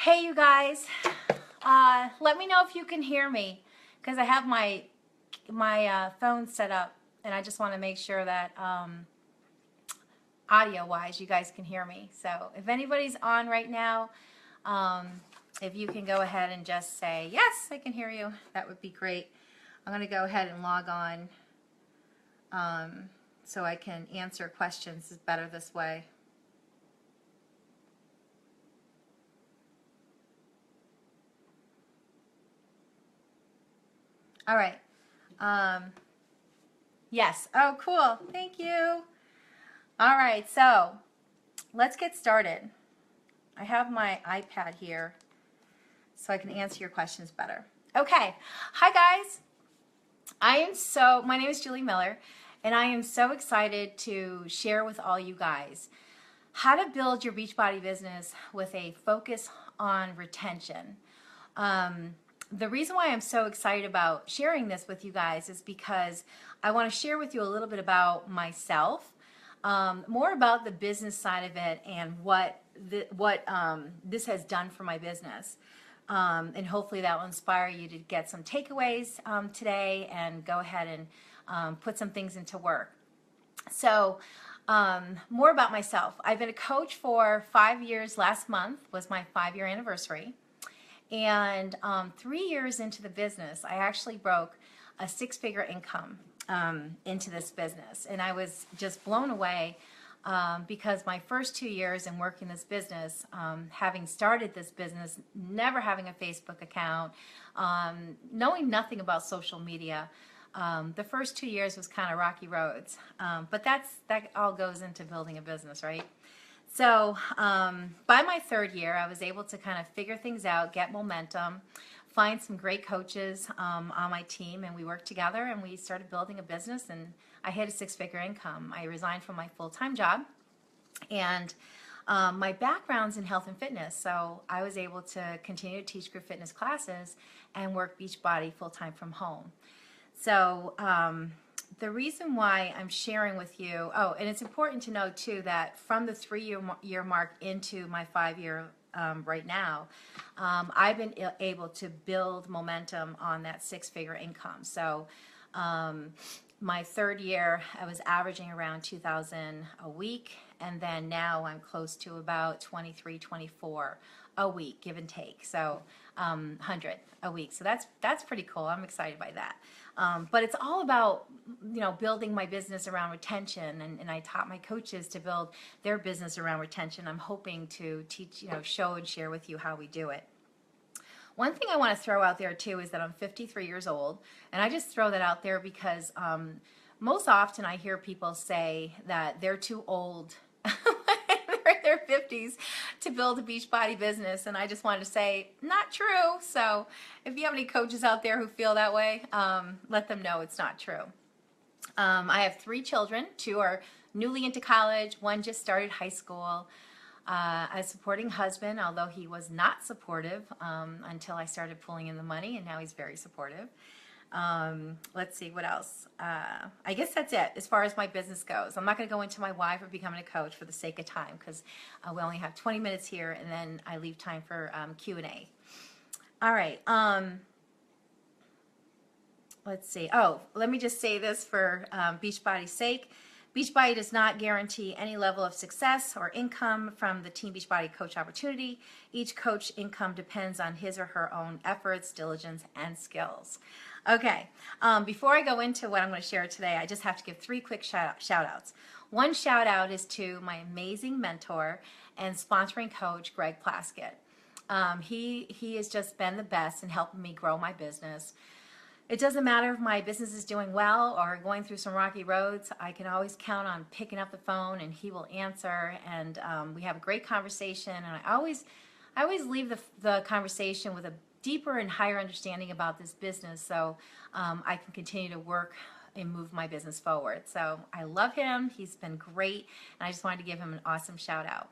Hey, you guys. Let me know if you can hear me because I have my phone set up, and I just want to make sure that audio-wise you guys can hear me. So if anybody's on right now, um, if you can go ahead and just say yes, I can hear you. That would be great. I'm going to go ahead and log on so I can answer questions. It's better this way. All right. Yes. Oh, cool. Thank you. All right. So let's get started. I have my iPad here so I can answer your questions better. Okay. Hi, guys. My name is Julie Miller, and I am so excited to share with all you guys how to build your Beachbody business with a focus on retention. The reason why I'm so excited about sharing this with you guys is because I want to share with you a little bit about myself, more about the business side of it and what this has done for my business. And hopefully that will inspire you to get some takeaways today and go ahead and put some things into work. So more about myself. I've been a coach for 5 years. Last month was my 5-year anniversary. And 3 years into the business, I actually broke a 6-figure income into this business. And I was just blown away because my first 2 years in working this business, having started this business, never having a Facebook account, knowing nothing about social media, the first 2 years was kind of rocky roads. But that all goes into building a business, right? So by my 3rd year, I was able to kind of figure things out, get momentum, find some great coaches on my team, and we worked together and we started building a business, and I hit a 6-figure income. I resigned from my full-time job, and my background's in health and fitness, so I was able to continue to teach group fitness classes and work Beachbody full-time from home. So the reason why I'm sharing with you, and it's important to know too that from the 3-year mark into my 5-year right now, I've been able to build momentum on that 6-figure income. So my 3rd year, I was averaging around 2,000 a week, and then now I'm close to about 23, 24 a week, give and take. So 100 a week. So that's pretty cool. I'm excited by that. But it's all about, building my business around retention, and I taught my coaches to build their business around retention. I'm hoping to teach, show and share with you how we do it. One thing I want to throw out there too is that I'm 53 years old, and I just throw that out there because most often I hear people say that they're too old in their 50s to build a Beachbody business, and I just wanted to say, not true. So if you have any coaches out there who feel that way, let them know it's not true. I have 3 children. 2 are newly into college. 1 just started high school. A supporting husband, although he was not supportive until I started pulling in the money, and now he's very supportive. Let's see, what else? I guess that's it as far as my business goes. I'm not going to go into my why for becoming a coach for the sake of time, because we only have 20 minutes here, and then I leave time for Q&A. All right. Let's see. Oh, let me just say this for Beachbody's sake. Beachbody does not guarantee any level of success or income from the Team Beachbody Coach opportunity. Each coach income depends on his or her own efforts, diligence, and skills. Okay, before I go into what I'm going to share today, I just have to give 3 quick shout outs. One shout out is to my amazing mentor and sponsoring coach, Greg Plaskett. He has just been the best in helping me grow my business. It doesn't matter if my business is doing well or going through some rocky roads. I can always count on picking up the phone, and he will answer, and we have a great conversation, and I always leave the conversation with a deeper and higher understanding about this business, so I can continue to work and move my business forward. So I love him. He's been great, and I just wanted to give him an awesome shout out.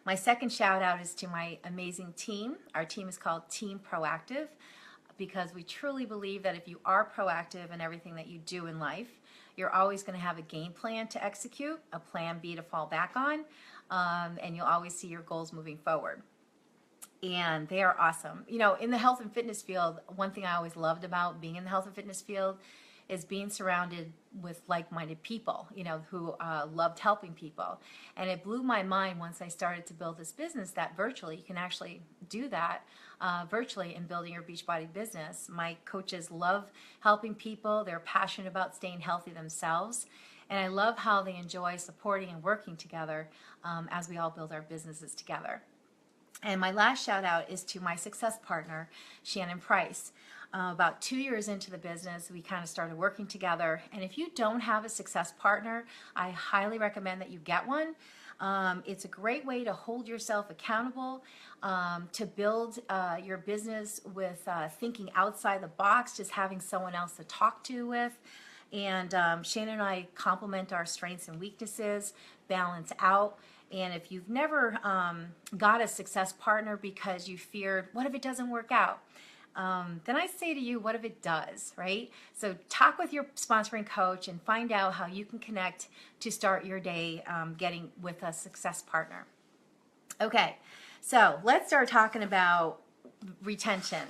My second shout out is to my amazing team. Our team is called Team Proactive, because we truly believe that if you are proactive in everything that you do in life, you're always going to have a game plan to execute, a plan B to fall back on, and you'll always see your goals moving forward. and they are awesome. You know, in the health and fitness field, one thing I always loved about being in the health and fitness field is being surrounded with like-minded people, you know, who loved helping people. And it blew my mind once I started to build this business that virtually you can actually do that virtually in building your Beachbody business. My coaches love helping people. They're passionate about staying healthy themselves. And I love how they enjoy supporting and working together as we all build our businesses together. And my last shout out is to my success partner, Shannon Price. About 2 years into the business, we kind of started working together. And if you don't have a success partner, I highly recommend that you get one. It's a great way to hold yourself accountable, to build your business with thinking outside the box, just having someone else to talk to with. And Shannon and I complement our strengths and weaknesses, balance out. And if you've never got a success partner because you feared, what if it doesn't work out? Then I say to you, what if it does, right? So talk with your sponsoring coach and find out how you can connect to start your day getting with a success partner. Okay, so let's start talking about retention.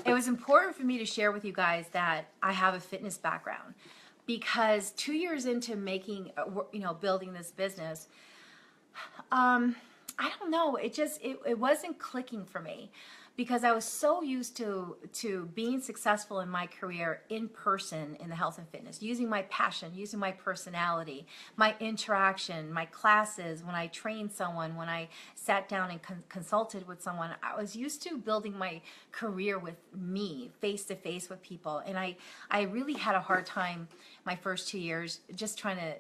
It was important for me to share with you guys that I have a fitness background because 2 years into making, building this business, I don't know, it wasn't clicking for me because I was so used to being successful in my career in person in the health and fitness, using my passion, using my personality, my interaction, my classes, when I trained someone, when I sat down and consulted with someone. I was used to building my career with me, face to face with people. And I really had a hard time my first 2 years just trying to,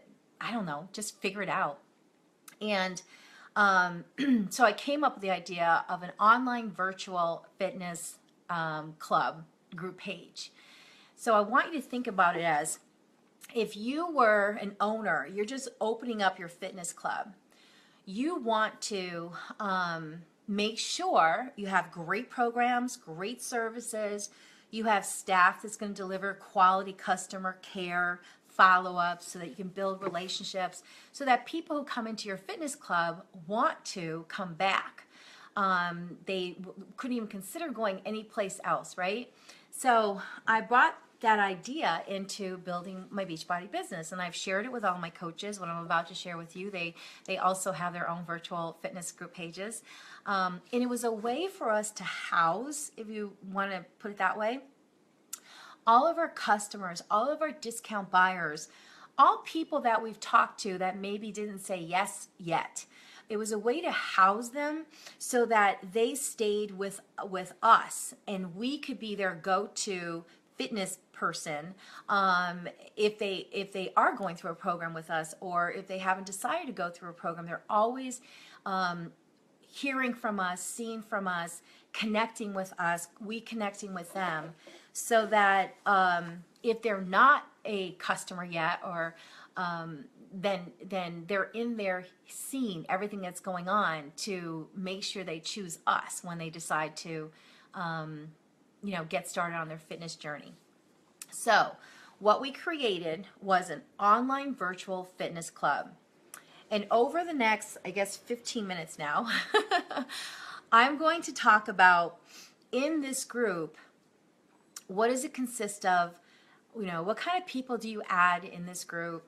just figure it out. And so I came up with the idea of an online virtual fitness club group page. So I want you to think about it as if you were an owner, you're just opening up your fitness club. You want to make sure you have great programs, great services. You have staff that's going to deliver quality customer care, follow-up, so that you can build relationships, so that people who come into your fitness club want to come back. They couldn't even consider going anyplace else, right? So I brought that idea into building my Beachbody business, and I've shared it with all my coaches. What I'm about to share with you, they also have their own virtual fitness group pages. And it was a way for us to house, if you want to put it that way, all of our customers, all of our discount buyers, all people that we've talked to that maybe didn't say yes yet. It was a way to house them so that they stayed with us and we could be their go-to fitness person if they are going through a program with us, or if they haven't decided to go through a program. They're always hearing from us, seeing from us, connecting with us, we connecting with them, so that if they're not a customer yet, or then they're in there seeing everything that's going on to make sure they choose us when they decide to get started on their fitness journey. So what we created was an online virtual fitness club. And over the next, 15 minutes now, I'm going to talk about, in this group, what does it consist of? What kind of people do you add in this group?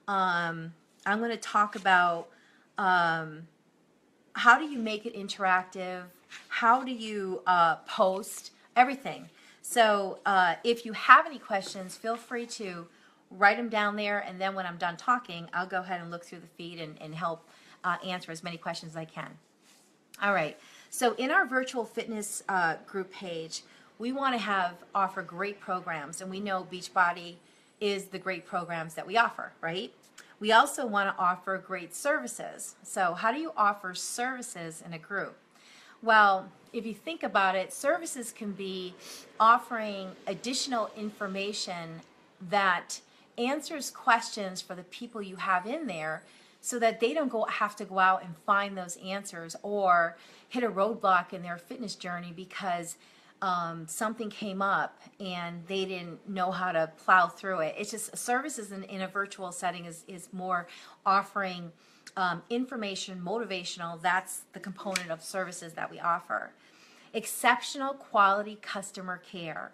I'm going to talk about how do you make it interactive? How do you post? Everything. So if you have any questions, feel free to write them down there, and then when I'm done talking, I'll go ahead and look through the feed and help answer as many questions as I can. All right, so in our virtual fitness group page, we want to offer great programs, and we know Beachbody is the great programs that we offer, right? We also want to offer great services. So how do you offer services in a group? Well, if you think about it, services can be offering additional information that answers questions for the people you have in there, so that they don't have to go out and find those answers or hit a roadblock in their fitness journey because something came up and they didn't know how to plow through it. It's just services in a virtual setting is more offering information, motivational, that's the component of services that we offer. Exceptional quality customer care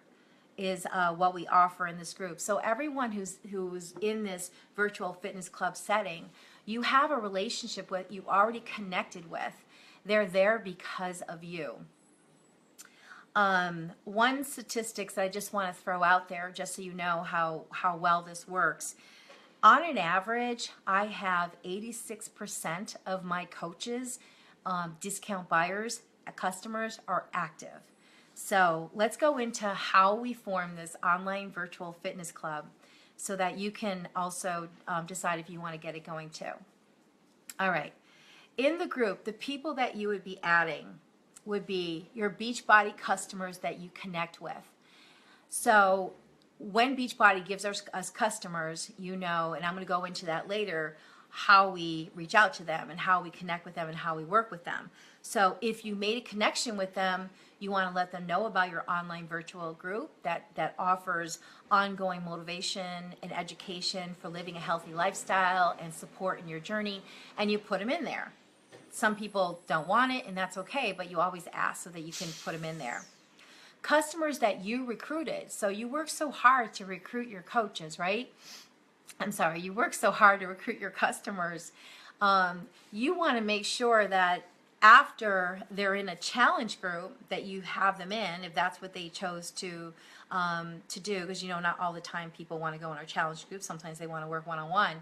is what we offer in this group. So everyone who's in this virtual fitness club setting, you have a relationship with, you already connected with. They're there because of you. One statistics that I just want to throw out there, just so you know how well this works. On an average, I have 86% of my coaches, discount buyers, customers are active. So let's go into how we form this online virtual fitness club so that you can also decide if you want to get it going too. All right. In the group, the people that you would be adding would be your Beachbody customers that you connect with. So when Beachbody gives us customers, you know, and I'm going to go into that later, how we reach out to them and how we connect with them and how we work with them. So if you made a connection with them, you want to let them know about your online virtual group that offers ongoing motivation and education for living a healthy lifestyle and support in your journey, and you put them in there. Some people don't want it, and that's okay, but you always ask so that you can put them in there. Customers that you recruited. So you work so hard to recruit your coaches, right? You work so hard to recruit your customers. You want to make sure that after they're in a challenge group that you have them in, if that's what they chose to do, because you know not all the time people want to go in our challenge group. Sometimes they want to work one-on-one.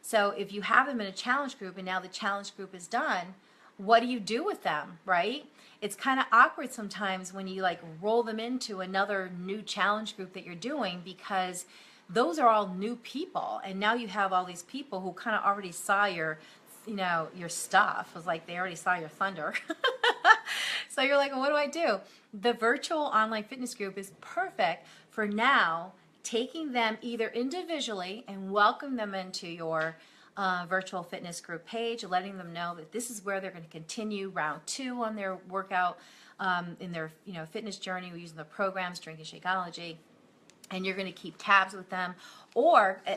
So if you have them in a challenge group and now the challenge group is done, what do you do with them, right? It's kind of awkward sometimes when you like roll them into another new challenge group that you're doing, because those are all new people, and now you have all these people who kind of already saw your stuff. It was like they already saw your thunder. So you're like, well, what do I do? The virtual online fitness group is perfect for now, taking them either individually and welcome them into your virtual fitness group page, letting them know that this is where they're going to continue round 2 on their workout, in their fitness journey. We're using the programs, Drinking Shakeology, and you're going to keep tabs with them.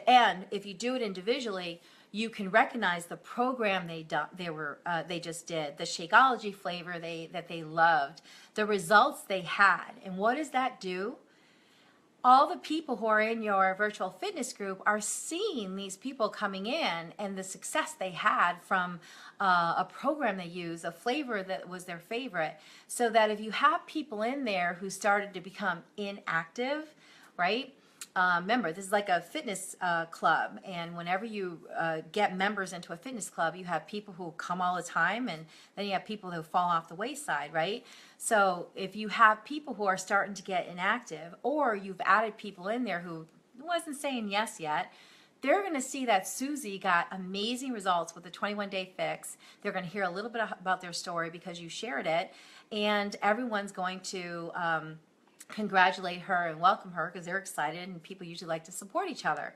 And if you do it individually, you can recognize the program they just did, the Shakeology flavor that they loved, the results they had. And what does that do? All the people who are in your virtual fitness group are seeing these people coming in and the success they had from a program they used, a flavor that was their favorite. So that if you have people in there who started to become inactive, right? Remember, this is like a fitness club, and whenever you get members into a fitness club, you have people who come all the time, and then you have people who fall off the wayside, right? So if you have people who are starting to get inactive, or you've added people in there who wasn't saying yes yet, they're going to see that Susie got amazing results with the 21-day fix. They're going to hear a little bit about their story because you shared it, and everyone's going to congratulate her and welcome her because they're excited, and people usually like to support each other.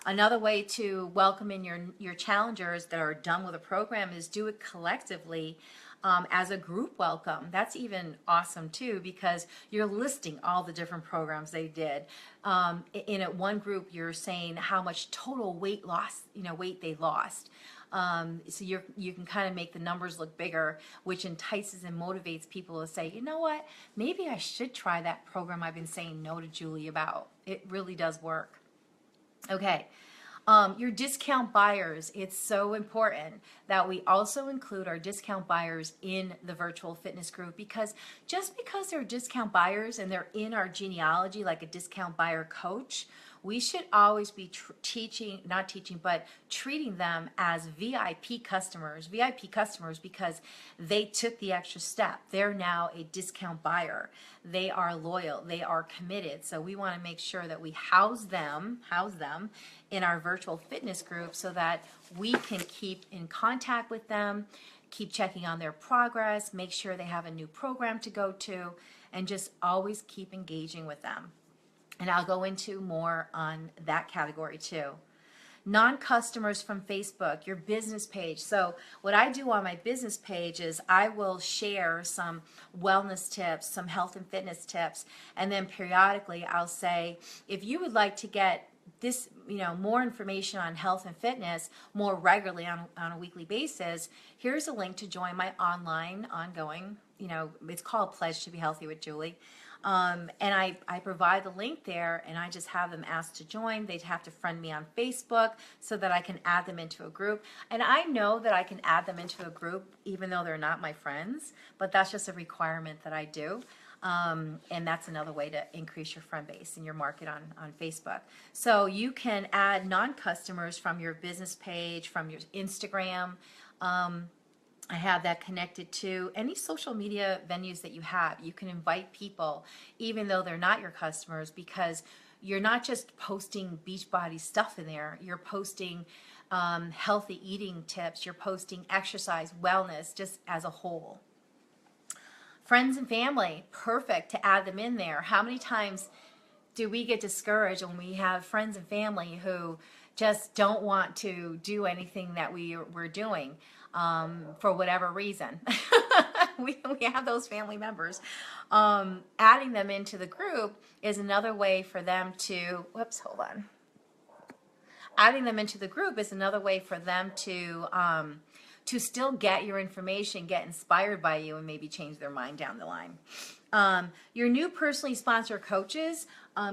Another way to welcome in your challengers that are done with a program is do it collectively as a group welcome. That's even awesome too, because you're listing all the different programs they did. In one group, you're saying how much total weight loss, weight they lost. So you can kind of make the numbers look bigger, which entices and motivates people to say, you know what, maybe I should try that program I've been saying no to Julie about. It really does work. Okay. Your discount buyers, it's so important that we also include our discount buyers in the virtual fitness group, because just because they're discount buyers and they're in our genealogy like a discount buyer coach, we should always be treating them as VIP customers because they took the extra step. They're now a discount buyer. They are loyal. They are committed. So we want to make sure that we house them in our virtual fitness group so that we can keep in contact with them, keep checking on their progress, make sure they have a new program to go to, and just always keep engaging with them. And I'll go into more on that category too. Non-customers from Facebook, your business page. So what I do on my business page is I will share some wellness tips, some health and fitness tips, and then periodically I'll say, if you would like to get this, more information on health and fitness more regularly on a weekly basis, here's a link to join my online ongoing, it's called Pledge to Be Healthy with Julie. And I provide the link there, and I just have them asked to join. They'd have to friend me on Facebook so that I can add them into a group. And I know that I can add them into a group even though they're not my friends, but that's just a requirement that I do. And that's another way to increase your friend base and your market on Facebook. So you can add non-customers from your business page, from your Instagram. I have that connected to any social media venues that you have. You can invite people even though they're not your customers, because you're not just posting Beachbody stuff in there. You're posting healthy eating tips. You're posting exercise, wellness, just as a whole. Friends and family, perfect to add them in there. How many times do we get discouraged when we have friends and family who just don't want to do anything that we're doing for whatever reason? we have those family members. Adding them into the group is another way for them to, adding them into the group is another way for them to still get your information, get inspired by you, and maybe change their mind down the line. Your new personally sponsored coaches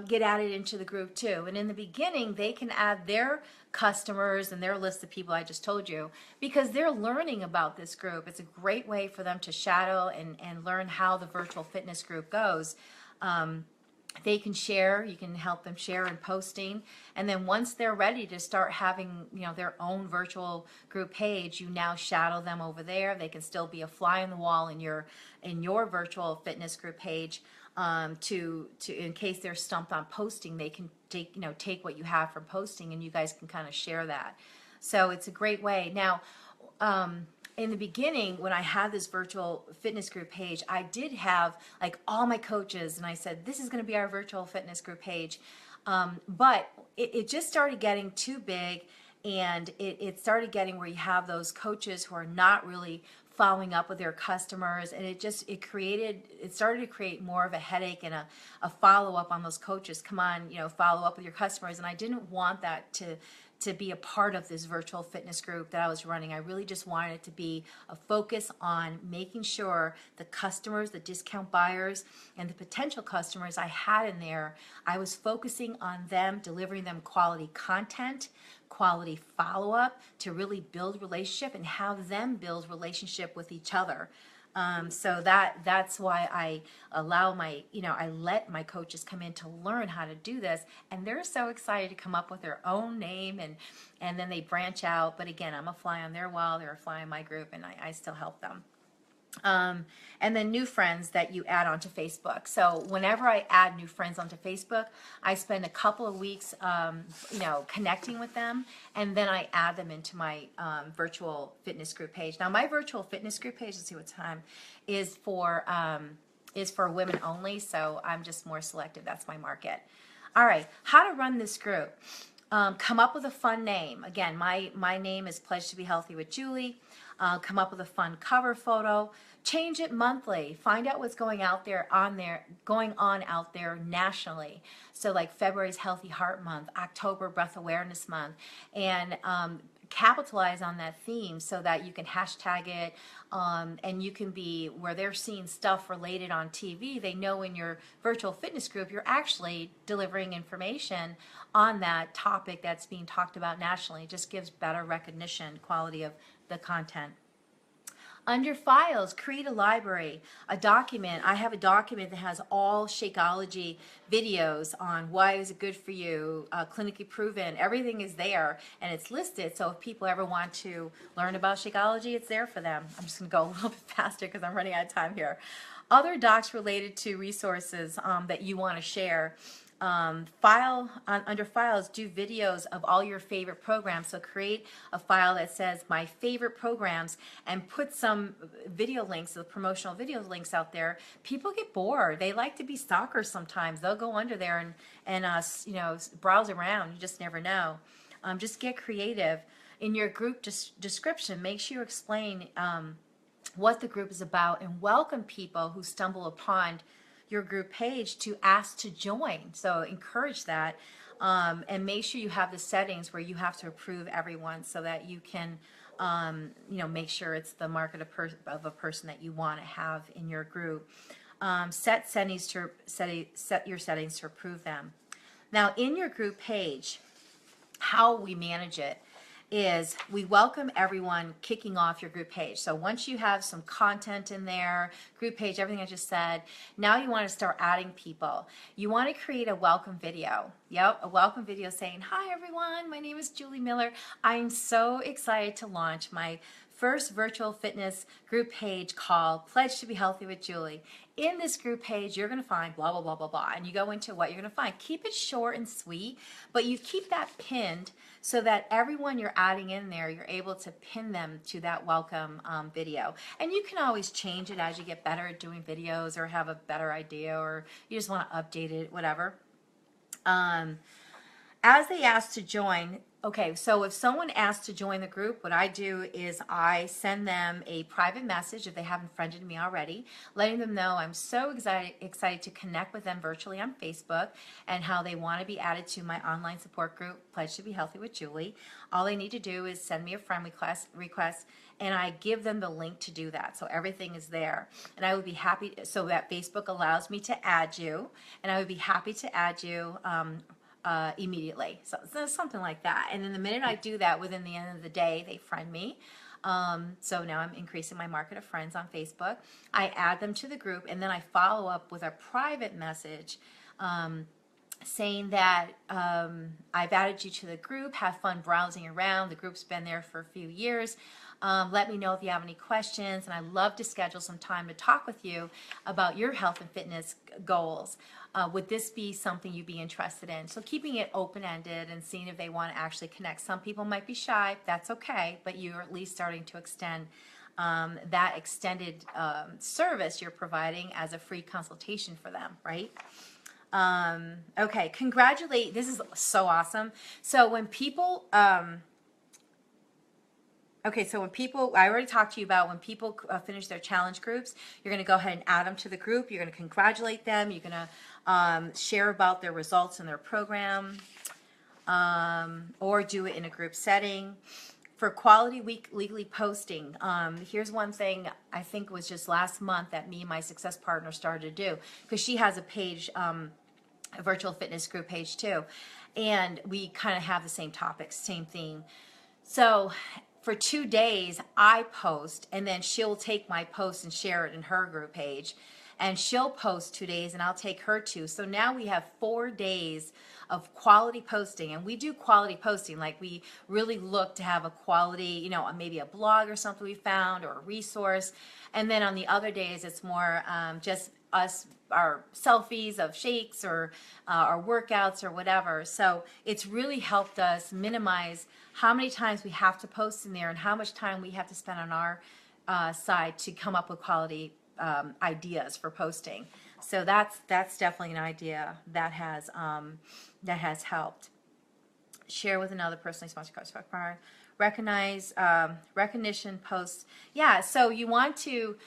get added into the group too. And in the beginning, they can add their customers and their list of people I just told you, because they're learning about this group. It's a great way for them to shadow and learn how the virtual fitness group goes. They can share, you can help them share in posting, and then once they're ready to start having their own virtual group page, you now shadow them over there. They can still be a fly on the wall in your virtual fitness group page, to in case they're stumped on posting, they can take what you have from posting, and you guys can kind of share that. So it's a great way. Now, in the beginning, when I had this virtual fitness group page, I did have like all my coaches, and I said, this is going to be our virtual fitness group page. But it just started getting too big, and it started getting where you have those coaches who are not really following up with their customers, and it started to create more of a headache and a follow-up on those coaches. Come on, follow up with your customers. And I didn't want that to be a part of this virtual fitness group that I was running. I really just wanted it to be a focus on making sure the customers, the discount buyers, and the potential customers I had in there, I was focusing on them, delivering them quality content, quality follow-up to really build relationship and have them build relationship with each other. So that's why I allow I let my coaches come in to learn how to do this, and they're so excited to come up with their own name, and then they branch out. But again, I'm a fly on their wall, they're a fly in my group, and I still help them. And then new friends that you add onto Facebook. So whenever I add new friends onto Facebook, I spend a couple of weeks, connecting with them, and then I add them into my virtual fitness group page. Now, my virtual fitness group page, let's see what time, is for women only. So I'm just more selective. That's my market. All right, how to run this group. Come up with a fun name. Again, my name is Pledge to Be Healthy with Julie. Come up with a fun cover photo. Change it monthly. Find out what's going on out there nationally. So like February's Healthy Heart Month, October Breath Awareness Month, and capitalize on that theme so that you can hashtag it, and you can be where they're seeing stuff related on TV. They know in your virtual fitness group you're actually delivering information on that topic that's being talked about nationally. It just gives better recognition, quality of the content. Under files, create a library, a document. I have a document that has all Shakeology videos on why is it good for you, clinically proven. Everything is there, and it's listed. So if people ever want to learn about Shakeology, it's there for them. I'm just going to go a little bit faster because I'm running out of time here. Other docs related to resources that you want to share. Under files, do videos of all your favorite programs. So create a file that says my favorite programs and put some video links, the promotional video links out there. People get bored. They like to be stalkers sometimes. They'll go under there and browse around. You just never know. Just get creative. In your group description, make sure you explain what the group is about and welcome people who stumble upon your group page to ask to join. So encourage that. And make sure you have the settings where you have to approve everyone so that you can, make sure it's the market of a person that you want to have in your group. Set your settings to approve them. Now, in your group page, how we manage it is we welcome everyone kicking off your group page. So once you have some content in there, group page, everything I just said, now you want to start adding people. You want to create a welcome video. Yep, a welcome video saying, "Hi everyone, my name is Julie Miller. I'm so excited to launch my first virtual fitness group page called Pledge to be Healthy with Julie. In this group page, you're going to find blah, blah, blah, blah, blah." And you go into what you're going to find. Keep it short and sweet, but you keep that pinned so that everyone you're adding in there, you're able to pin them to that welcome video. And you can always change it as you get better at doing videos or have a better idea or you just want to update it, whatever. As they ask to join, okay, so if someone asks to join the group, what I do is I send them a private message if they haven't friended me already, letting them know I'm so excited to connect with them virtually on Facebook and how they want to be added to my online support group, Pledge to be Healthy with Julie. All they need to do is send me a friend request and I give them the link to do that. So everything is there. And I would be happy, so that Facebook allows me to add you, and I would be happy to add you immediately. So something like that. And then the minute I do that, within the end of the day, they friend me. So now I'm increasing my market of friends on Facebook. I add them to the group, and then I follow up with a private message saying that I've added you to the group. Have fun browsing around. The group's been there for a few years. Let me know if you have any questions, and I'd love to schedule some time to talk with you about your health and fitness goals. Would this be something you'd be interested in? So keeping it open-ended and seeing if they want to actually connect. Some people might be shy, that's okay, but you're at least starting to extend that extended service you're providing as a free consultation for them, right? Okay, this is so awesome. So when people, I already talked to you about when people finish their challenge groups, you're going to go ahead and add them to the group. You're going to congratulate them. You're going to share about their results in their program, or do it in a group setting. For quality weekly posting, here's one thing I think was just last month that me and my success partner started to do, because she has a page, a virtual fitness group page too, and we kind of have the same topics, same theme. So for 2 days I post, and then she'll take my post and share it in her group page, and she'll post 2 days and I'll take her 2. So now we have 4 days of quality posting, and we do quality posting, like we really look to have a quality, maybe a blog or something we found or a resource. And then on the other days it's more just us, our selfies of shakes or our workouts or whatever. So it's really helped us minimize how many times we have to post in there and how much time we have to spend on our side to come up with quality ideas for posting. So that's definitely an idea that has helped. Share with another personally sponsored coach. Recognition posts. Yeah, so you want to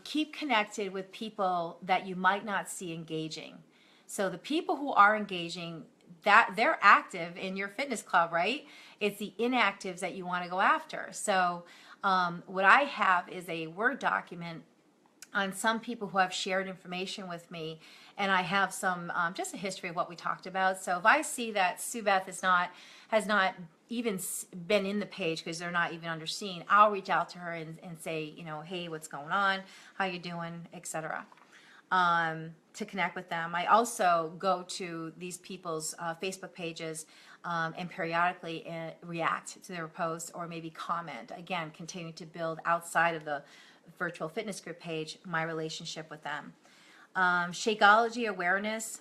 keep connected with people that you might not see engaging. So the people who are engaging, that they're active in your fitness club, right? It's the inactives that you want to go after. So what I have is a Word document on some people who have shared information with me, and I have some just a history of what we talked about. So if I see that Sue Beth has not even been in the page because they're not even under seen, I'll reach out to her and say, hey, what's going on, how you doing, etc. To connect with them. I also go to these people's Facebook pages and periodically react to their posts or maybe comment. Again, continue to build outside of the virtual fitness group page my relationship with them. Shakeology awareness.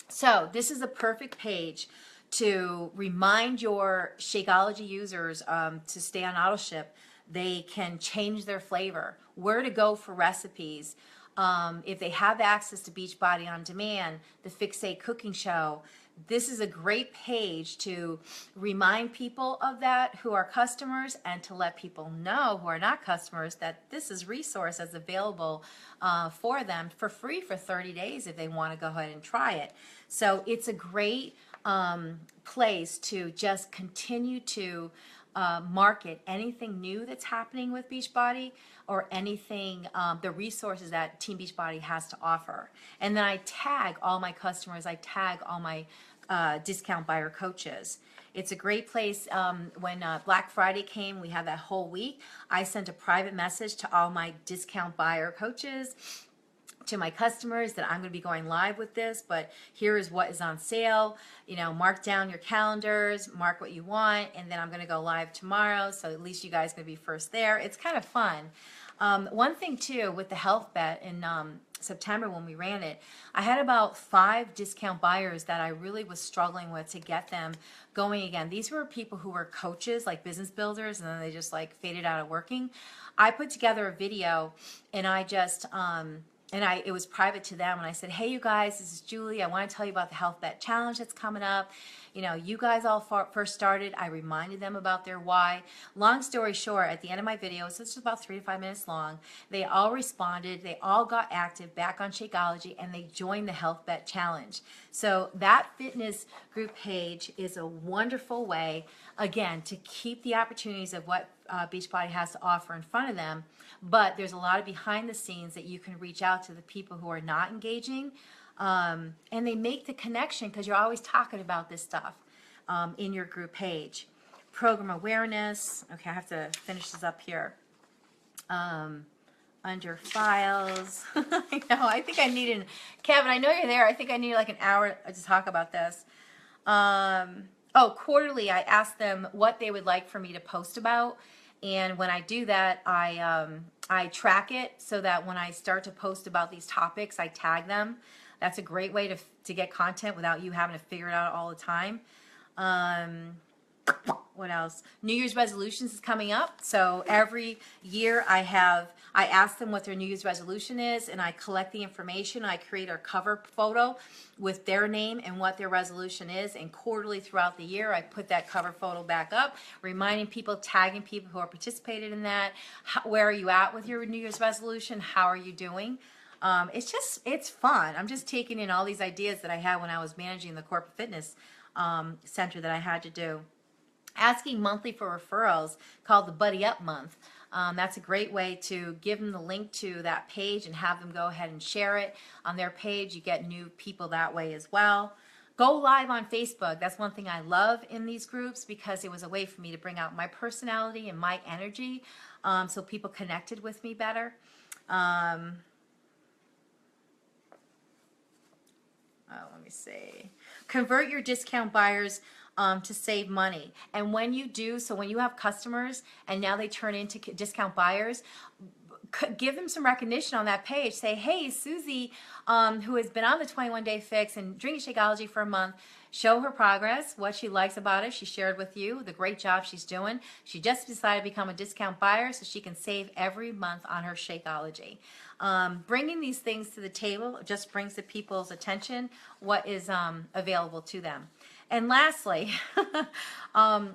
So this is a perfect page to remind your Shakeology users to stay on auto ship. They can change their flavor, where to go for recipes. If they have access to Beachbody On Demand, the Fixate cooking show, this is a great page to remind people of that who are customers, and to let people know who are not customers that this is resource that's available for them for free for 30 days if they want to go ahead and try it. So it's a great place to just continue to market anything new that's happening with Beachbody, or anything, the resources that Team Beachbody has to offer. And then I tag all my customers, I tag all my discount buyer coaches. It's a great place. When Black Friday came, we had that whole week. I sent a private message to all my discount buyer coaches, to my customers, that I'm going to be going live with this, but here is what is on sale. You know, mark down your calendars, mark what you want, and then I'm going to go live tomorrow, so at least you guys can be first there. It's kind of fun. One thing too, with the health bet in September when we ran it, I had about 5 discount buyers that I really was struggling with to get them going again. These were people who were coaches, like business builders, and then they just like faded out of working. I put together a video, and I just it was private to them, and I said, hey you guys, this is Julie. I want to tell you about the Health Bet Challenge that's coming up. You know, you guys all first started. I reminded them about their why. Long story short, at the end of my video, so it's just about 3 to 5 minutes long, they all responded, they all got active back on Shakeology, and they joined the Health Bet Challenge. So that fitness group page is a wonderful way, again, to keep the opportunities of what Beachbody has to offer in front of them. But there's a lot of behind the scenes that you can reach out to the people who are not engaging, and they make the connection because you're always talking about this stuff in your group page. Program awareness. Okay, I have to finish this up here. Under files. I know, I think I need Kevin, I know you're there. I think I need like an hour to talk about this. Oh, quarterly, I asked them what they would like for me to post about. And when I do that, I track it so that when I start to post about these topics, I tag them. That's a great way to get content without you having to figure it out all the time. What else? New Year's resolutions is coming up. So every year I ask them what their New Year's resolution is, and I collect the information. I create a cover photo with their name and what their resolution is, and quarterly throughout the year I put that cover photo back up, reminding people, tagging people who are participated in that. Where are you at with your New Year's resolution? How are you doing? It's fun. I'm just taking in all these ideas that I had when I was managing the corporate fitness center that I had to do. Asking monthly for referrals, called the Buddy Up Month. That's a great way to give them the link to that page and have them go ahead and share it on their page. You get new people that way as well. Go live on Facebook. That's one thing I love in these groups, because it was a way for me to bring out my personality and my energy, so people connected with me better. Let me see. Convert your discount buyers to save money. And when you do, so when you have customers and now they turn into discount buyers, give them some recognition on that page. Say, hey, Susie, who has been on the 21-day fix and drinking Shakeology for a month, show her progress, what she likes about it. She shared with you the great job she's doing. She just decided to become a discount buyer so she can save every month on her Shakeology. Bringing these things to the table just brings the people's attention what is available to them. And lastly,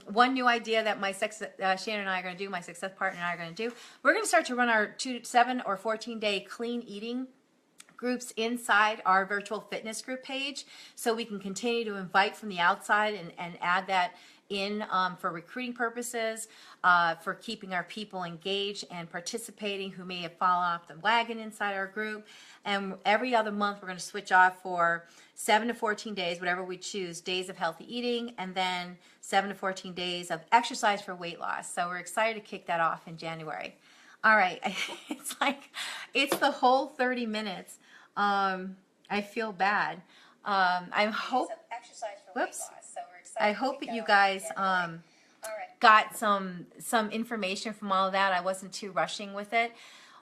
one new idea that my Shannon and I are going to do, my success partner and I are going to do, we're going to start to run our 7 or 14-day clean eating groups inside our virtual fitness group page, so we can continue to invite from the outside and add that in for recruiting purposes, for keeping our people engaged and participating who may have fallen off the wagon inside our group. And every other month we're going to switch off for 7 to 14 days, whatever we choose, days of healthy eating, and then 7 to 14 days of exercise for weight loss. So we're excited to kick that off in January. All right, it's the whole 30 minutes. I feel bad. I hope. Whoops. I hope that you guys got some information from all of that. I wasn't too rushing with it.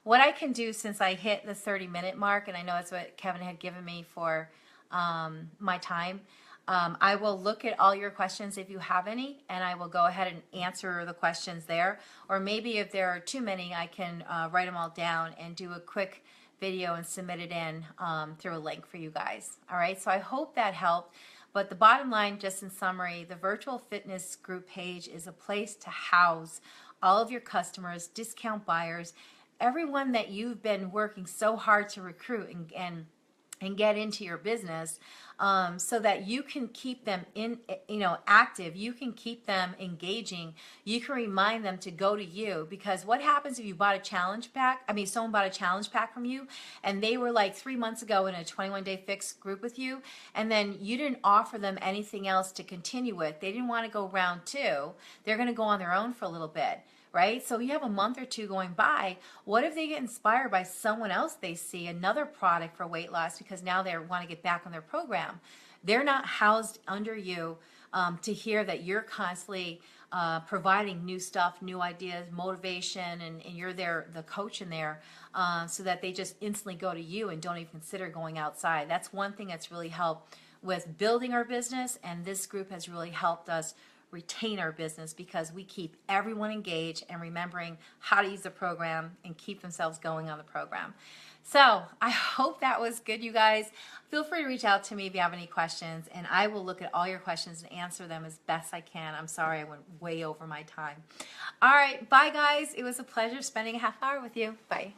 What I can do, since I hit the 30-minute mark, and I know that's what Kevin had given me for my time, I will look at all your questions if you have any, and I will go ahead and answer the questions there. Or maybe if there are too many, I can write them all down and do a quick video and submit it in through a link for you guys. All right, so I hope that helped. But the bottom line, just in summary, the virtual fitness group page is a place to house all of your customers, discount buyers, everyone that you've been working so hard to recruit and get into your business, so that you can keep them active, you can keep them engaging, you can remind them to go to you. Because what happens if you bought a challenge pack, someone bought a challenge pack from you and they were like 3 months ago in a 21-day fix group with you, and then you didn't offer them anything else to continue with, they didn't want to go round 2, they're going to go on their own for a little bit. Right? So you have a month or 2 going by. What if they get inspired by someone else they see, another product for weight loss, because now they want to get back on their program? They're not housed under you to hear that you're constantly providing new stuff, new ideas, motivation, and you're the coach in there, so that they just instantly go to you and don't even consider going outside. That's one thing that's really helped with building our business, and this group has really helped us retain our business, because we keep everyone engaged and remembering how to use the program and keep themselves going on the program. So I hope that was good, you guys. Feel free to reach out to me if you have any questions, and I will look at all your questions and answer them as best I can. I'm sorry I went way over my time. All right, bye guys. It was a pleasure spending a half hour with you. Bye.